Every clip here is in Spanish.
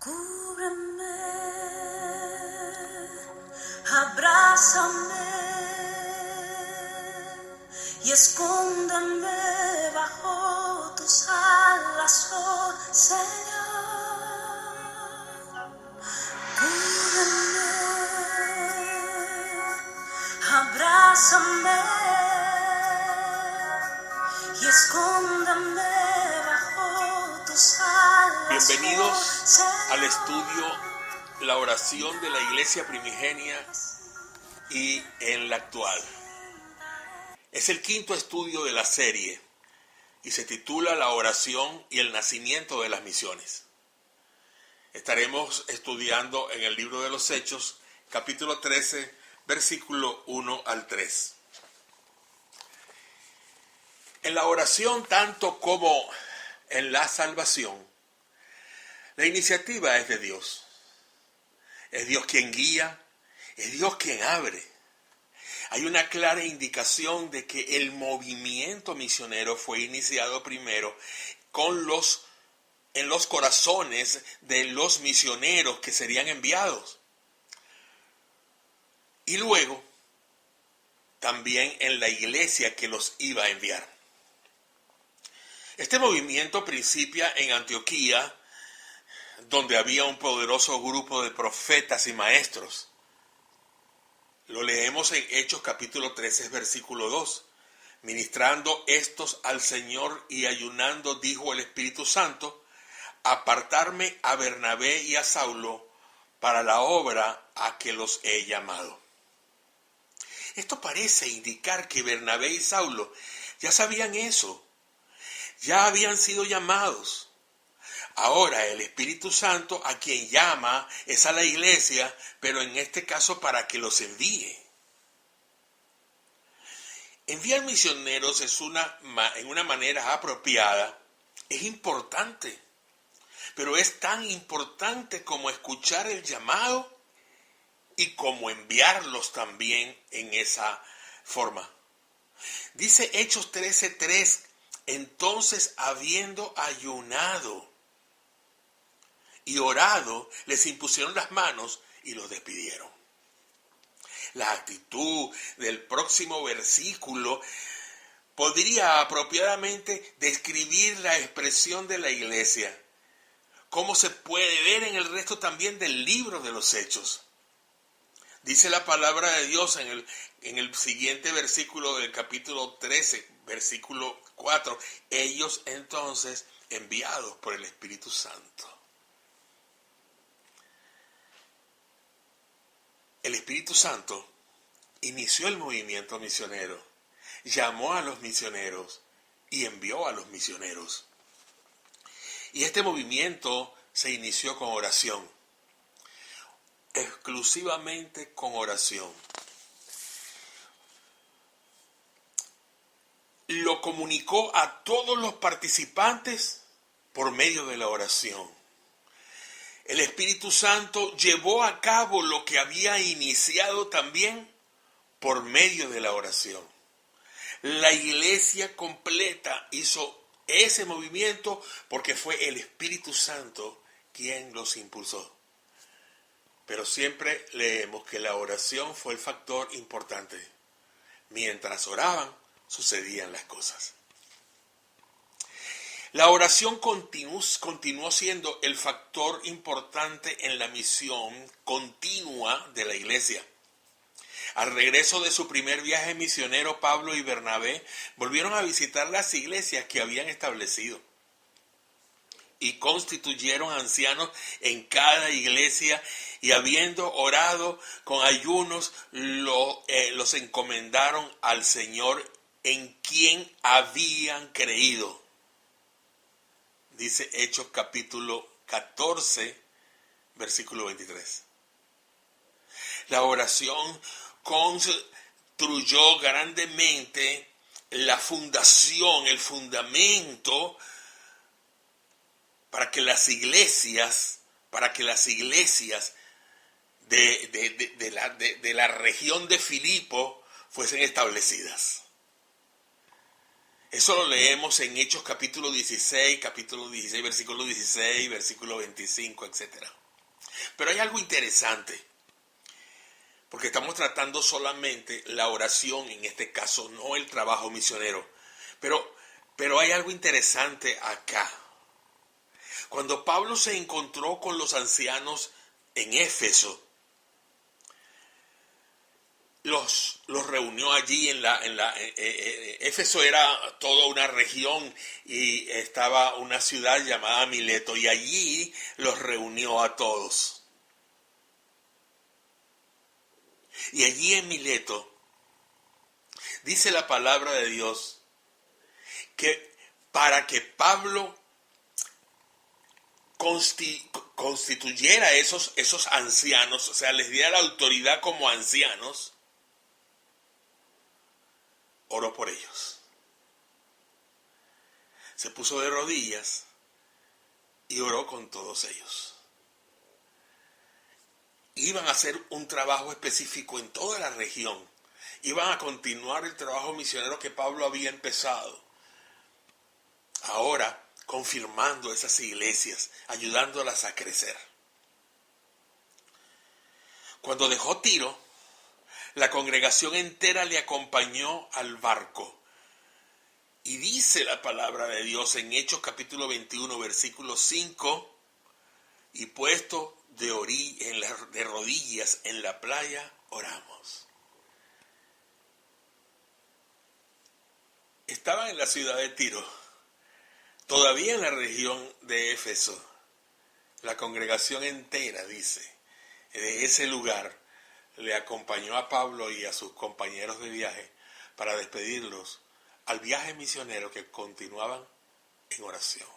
Cúbreme, abrázame y escóndeme bajo tus alas, oh Señor. Cúbreme, abrázame y escóndeme bajo tus alas. Bienvenidos al estudio La oración de la Iglesia Primigenia y en la actual. Es el quinto estudio de la serie y se titula La oración y el nacimiento de las misiones. Estaremos estudiando en el libro de los Hechos, capítulo 13, versículo 1 al 3. En la oración, tanto como en la salvación, la iniciativa es de Dios. Es Dios quien guía, es Dios quien abre. Hay una clara indicación de que el movimiento misionero fue iniciado primero en los corazones de los misioneros que serían enviados. Y luego, también en la iglesia que los iba a enviar. Este movimiento principia en Antioquía, donde había un poderoso grupo de profetas y maestros. Lo leemos en Hechos capítulo 13, versículo 2. Ministrando estos al Señor y ayunando, dijo el Espíritu Santo, apartarme a Bernabé y a Saulo para la obra a que los he llamado. Esto parece indicar que Bernabé y Saulo ya sabían eso, ya habían sido llamados. Ahora el Espíritu Santo a quien llama es a la iglesia, pero en este caso para que los envíe. Enviar misioneros en una manera apropiada es importante, pero es tan importante como escuchar el llamado y como enviarlos también en esa forma. Dice Hechos 13:3, entonces habiendo ayunado y orado, les impusieron las manos y los despidieron. La actitud del próximo versículo podría apropiadamente describir la expresión de la iglesia, como se puede ver en el resto también del libro de los Hechos. Dice la palabra de Dios en el siguiente versículo del capítulo 13, versículo 4, ellos entonces enviados por el Espíritu Santo. El Espíritu Santo inició el movimiento misionero, llamó a los misioneros y envió a los misioneros. Y este movimiento se inició con oración, exclusivamente con oración. Lo comunicó a todos los participantes por medio de la oración. El Espíritu Santo llevó a cabo lo que había iniciado también por medio de la oración. La iglesia completa hizo ese movimiento porque fue el Espíritu Santo quien los impulsó. Pero siempre leemos que la oración fue el factor importante. Mientras oraban, sucedían las cosas. La oración continuó siendo el factor importante en la misión continua de la iglesia. Al regreso de su primer viaje misionero, Pablo y Bernabé volvieron a visitar las iglesias que habían establecido y constituyeron ancianos en cada iglesia y habiendo orado con ayunos, los encomendaron al Señor en quien habían creído. Dice Hechos capítulo 14, versículo 23. La oración construyó grandemente la fundación, el fundamento para que las iglesias de la región de Filipo fuesen establecidas. Eso lo leemos en Hechos capítulo 16, versículo 16, versículo 25, etc. Pero hay algo interesante, porque estamos tratando solamente la oración, en este caso, no el trabajo misionero. Pero hay algo interesante acá. Cuando Pablo se encontró con los ancianos en Éfeso, los reunió allí Éfeso era toda una región y estaba una ciudad llamada Mileto, y allí los reunió a todos. Y allí en Mileto dice la palabra de Dios que para que Pablo constituyera esos ancianos, o sea, les diera la autoridad como ancianos, oró por ellos. Se puso de rodillas y oró con todos ellos. Iban a hacer un trabajo específico en toda la región. Iban a continuar el trabajo misionero que Pablo había empezado. Ahora, confirmando esas iglesias, ayudándolas a crecer. Cuando dejó Tiro, la congregación entera le acompañó al barco. Y dice la palabra de Dios en Hechos capítulo 21, versículo 5, y puesto de rodillas en la playa, oramos. Estaban en la ciudad de Tiro, todavía en la región de Éfeso. La congregación entera, dice, de ese lugar, le acompañó a Pablo y a sus compañeros de viaje para despedirlos al viaje misionero que continuaban en oración.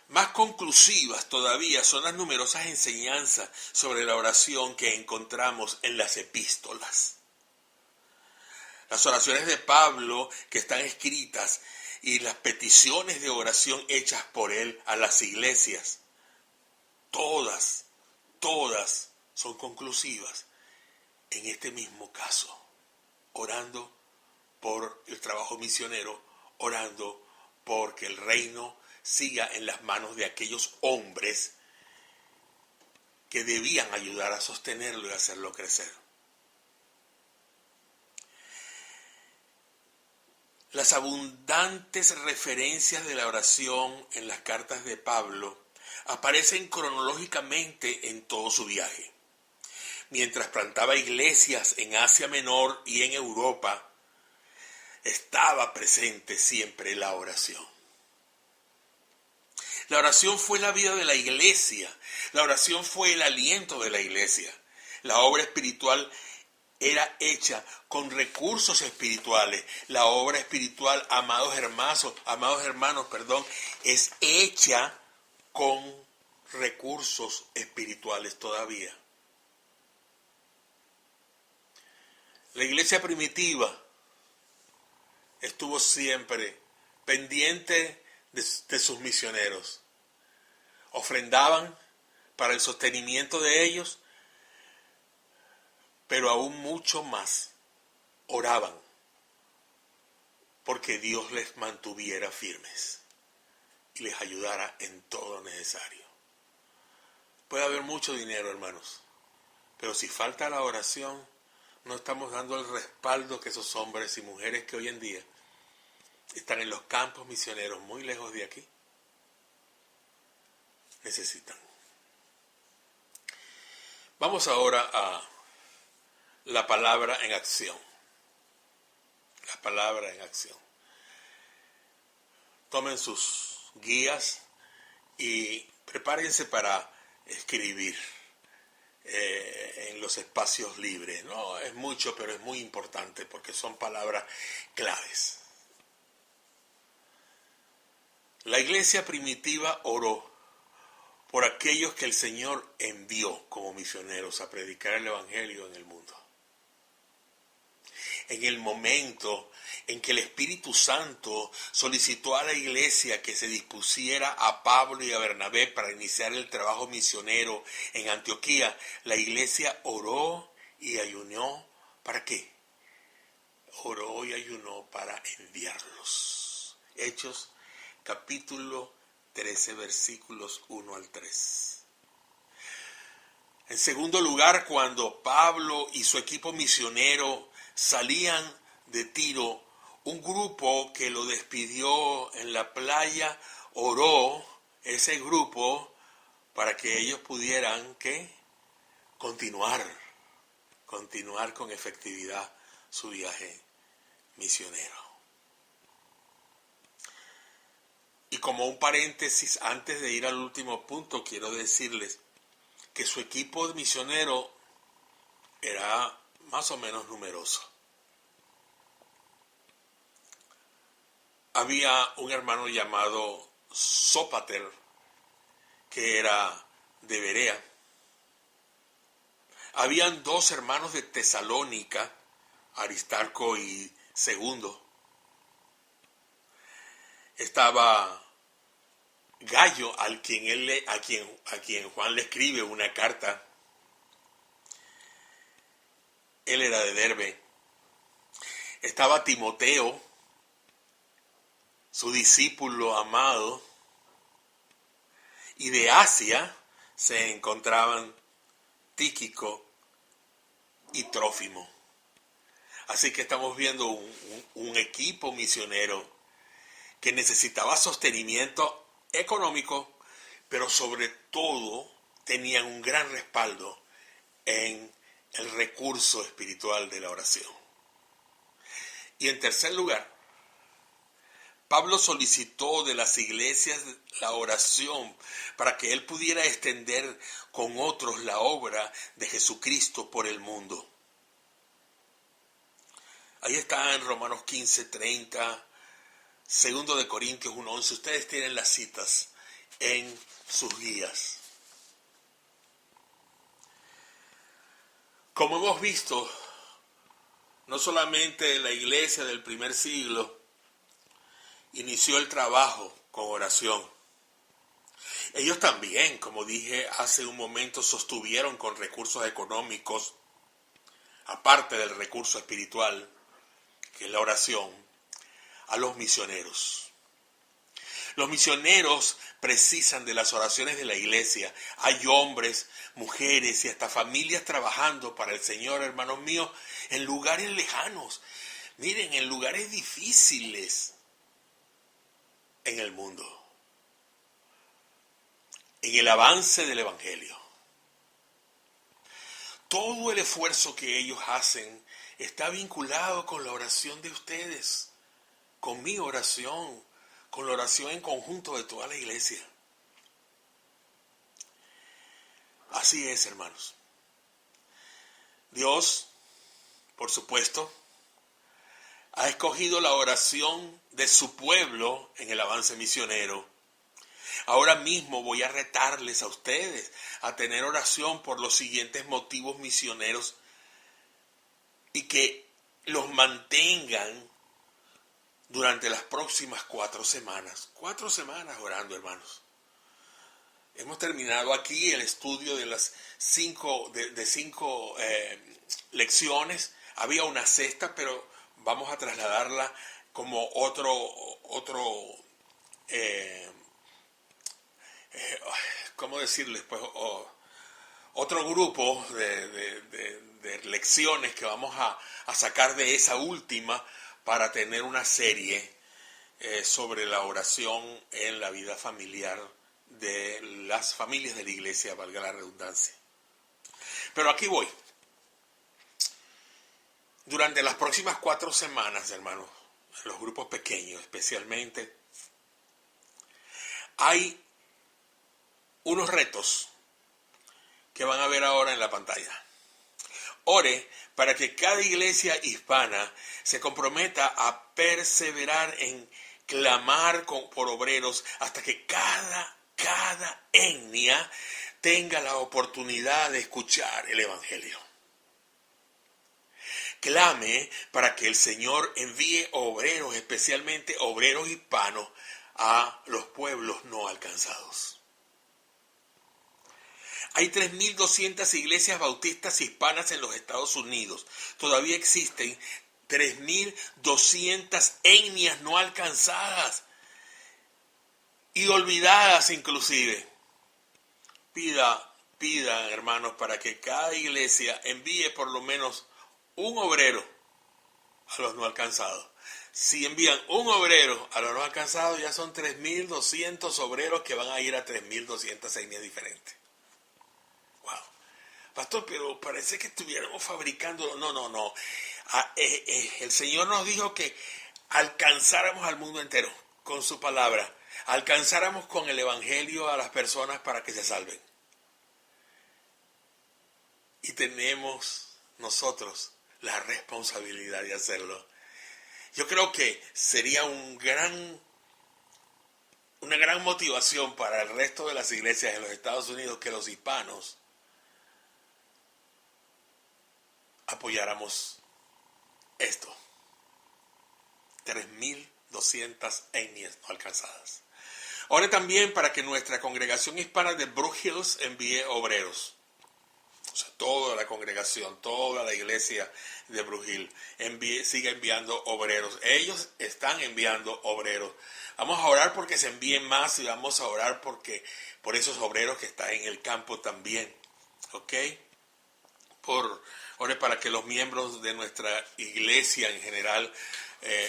Más conclusivas todavía son las numerosas enseñanzas sobre la oración que encontramos en las epístolas. Las oraciones de Pablo que están escritas y las peticiones de oración hechas por él a las iglesias, todas son conclusivas en este mismo caso, orando por el trabajo misionero, orando porque el reino siga en las manos de aquellos hombres que debían ayudar a sostenerlo y hacerlo crecer. Las abundantes referencias de la oración en las cartas de Pablo aparecen cronológicamente en todo su viaje. Mientras plantaba iglesias en Asia Menor y en Europa, estaba presente siempre la oración. La oración fue la vida de la iglesia. La oración fue el aliento de la iglesia. La obra espiritual era hecha con recursos espirituales. La obra espiritual, amados hermanos, es hecha con recursos espirituales todavía. La iglesia primitiva estuvo siempre pendiente de sus misioneros. Ofrendaban para el sostenimiento de ellos, pero aún mucho más oraban porque Dios les mantuviera firmes y les ayudara en todo lo necesario. Puede haber mucho dinero, hermanos, pero si falta la oración, no estamos dando el respaldo que esos hombres y mujeres que hoy en día están en los campos misioneros muy lejos de aquí necesitan. Vamos ahora a la palabra en acción. La palabra en acción. Tomen sus guías y prepárense para escribir en los espacios libres. No es mucho, pero es muy importante porque son palabras claves. La iglesia primitiva oró por aquellos que el Señor envió como misioneros a predicar el evangelio en el mundo. En el momento en que el Espíritu Santo solicitó a la iglesia que se dispusiera a Pablo y a Bernabé para iniciar el trabajo misionero en Antioquía, la iglesia oró y ayunó. ¿Para qué? oró y ayunó para enviarlos. Hechos capítulo 13, versículos 1 al 3. En segundo lugar, cuando Pablo y su equipo misionero salían de Tiro, un grupo que lo despidió en la playa oró ese grupo para que ellos pudieran continuar con efectividad su viaje misionero. Y como un paréntesis, antes de ir al último punto, quiero decirles que su equipo misionero era más o menos numeroso. Había un hermano llamado Sópater, que era de Berea. Habían dos hermanos de Tesalónica, Aristarco y Segundo. Estaba Gallo, a quien Juan le escribe una carta. Él era de Derbe. Estaba Timoteo, su discípulo amado. Y de Asia se encontraban Tíquico y Trófimo. Así que estamos viendo un equipo misionero que necesitaba sostenimiento económico, pero sobre todo tenían un gran respaldo en el recurso espiritual de la oración. Y en tercer lugar, Pablo solicitó de las iglesias la oración para que él pudiera extender con otros la obra de Jesucristo por el mundo. Ahí está en Romanos 15:30, 2 de Corintios 1:11. Ustedes tienen las citas en sus guías. Como hemos visto, no solamente la iglesia del primer siglo inició el trabajo con oración. Ellos también, como dije hace un momento, sostuvieron con recursos económicos, aparte del recurso espiritual, que es la oración, a los misioneros. Los misioneros precisan de las oraciones de la iglesia. Hay hombres, mujeres y hasta familias trabajando para el Señor, hermanos míos, en lugares lejanos. Miren, en lugares difíciles en el mundo, en el avance del Evangelio. Todo el esfuerzo que ellos hacen está vinculado con la oración de ustedes, con mi oración, con la oración en conjunto de toda la iglesia. Así es, hermanos. Dios, por supuesto, ha escogido la oración de su pueblo en el avance misionero. Ahora mismo voy a retarles a ustedes a tener oración por los siguientes motivos misioneros y que los mantengan durante las próximas 4 semanas. 4 semanas orando, hermanos. Hemos terminado aquí el estudio de las 5 lecciones. Había una sexta, pero vamos a trasladarla como ¿cómo decirles? Pues otro grupo de lecciones que vamos a sacar de esa última para tener una serie sobre la oración en la vida familiar de las familias de la iglesia, valga la redundancia. Pero aquí voy. Durante las próximas 4 semanas, hermanos, en los grupos pequeños especialmente, hay unos retos que van a ver ahora en la pantalla. Ore para que cada iglesia hispana se comprometa a perseverar en clamar por obreros hasta que cada etnia tenga la oportunidad de escuchar el Evangelio. Clame para que el Señor envíe obreros, especialmente obreros hispanos, a los pueblos no alcanzados. Hay 3.200 iglesias bautistas hispanas en los Estados Unidos. Todavía existen 3.200 etnias no alcanzadas y olvidadas inclusive. Pidan, hermanos, para que cada iglesia envíe por lo menos un obrero a los no alcanzados. Si envían un obrero a los no alcanzados, ya son 3.200 obreros que van a ir a 3.200 etnias diferentes. Wow. Pastor, pero parece que estuviéramos fabricando. No. El Señor nos dijo que alcanzáramos al mundo entero con su palabra. Alcanzáramos con el evangelio a las personas para que se salven. Y tenemos nosotros la responsabilidad de hacerlo. Yo creo que sería una gran motivación para el resto de las iglesias en los Estados Unidos que los hispanos apoyáramos esto. 3.200 etnias no alcanzadas. Ore también para que nuestra congregación hispana de Brook Hills envíe obreros. O sea, toda la congregación, toda la iglesia de Brook Hills siga enviando obreros. Ellos están enviando obreros. Vamos a orar porque se envíen más y vamos a orar por esos obreros que están en el campo también. ¿Ok? Ore para que los miembros de nuestra iglesia en general,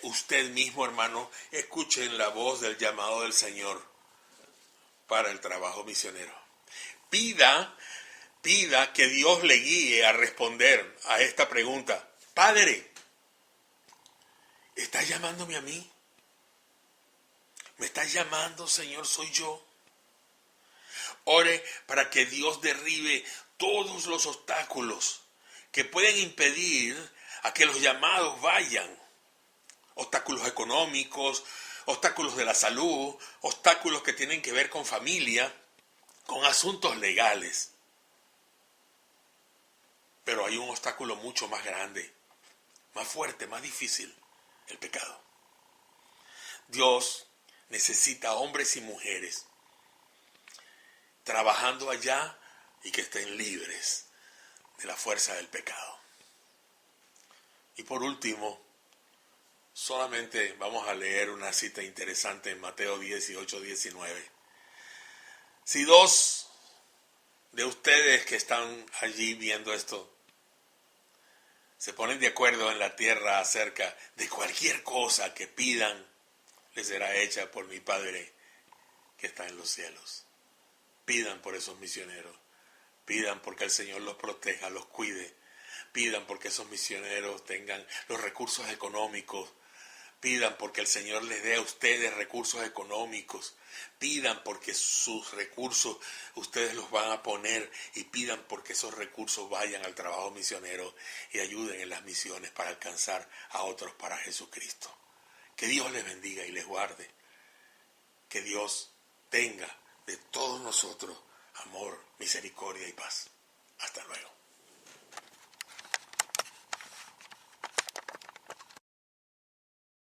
usted mismo, hermano, escuchen la voz del llamado del Señor para el trabajo misionero. Pida que Dios le guíe a responder a esta pregunta. Padre, ¿estás llamándome a mí? ¿Me estás llamando, Señor? ¿Soy yo? Ore para que Dios derribe todos los obstáculos que pueden impedir a que los llamados vayan. Obstáculos económicos, obstáculos de la salud, obstáculos que tienen que ver con familia, con asuntos legales. Pero hay un obstáculo mucho más grande, más fuerte, más difícil, el pecado. Dios necesita hombres y mujeres trabajando allá y que estén libres de la fuerza del pecado. Y por último, solamente vamos a leer una cita interesante en Mateo 18-19. Si dos de ustedes que están allí viendo esto se ponen de acuerdo en la tierra acerca de cualquier cosa que pidan, les será hecha por mi Padre que está en los cielos. Pidan por esos misioneros. Pidan porque el Señor los proteja, los cuide. Pidan porque esos misioneros tengan los recursos económicos. Pidan porque el Señor les dé a ustedes recursos económicos. Pidan porque sus recursos ustedes los van a poner y pidan porque esos recursos vayan al trabajo misionero y ayuden en las misiones para alcanzar a otros para Jesucristo. Que Dios les bendiga y les guarde. Que Dios tenga de todos nosotros amor, misericordia y paz.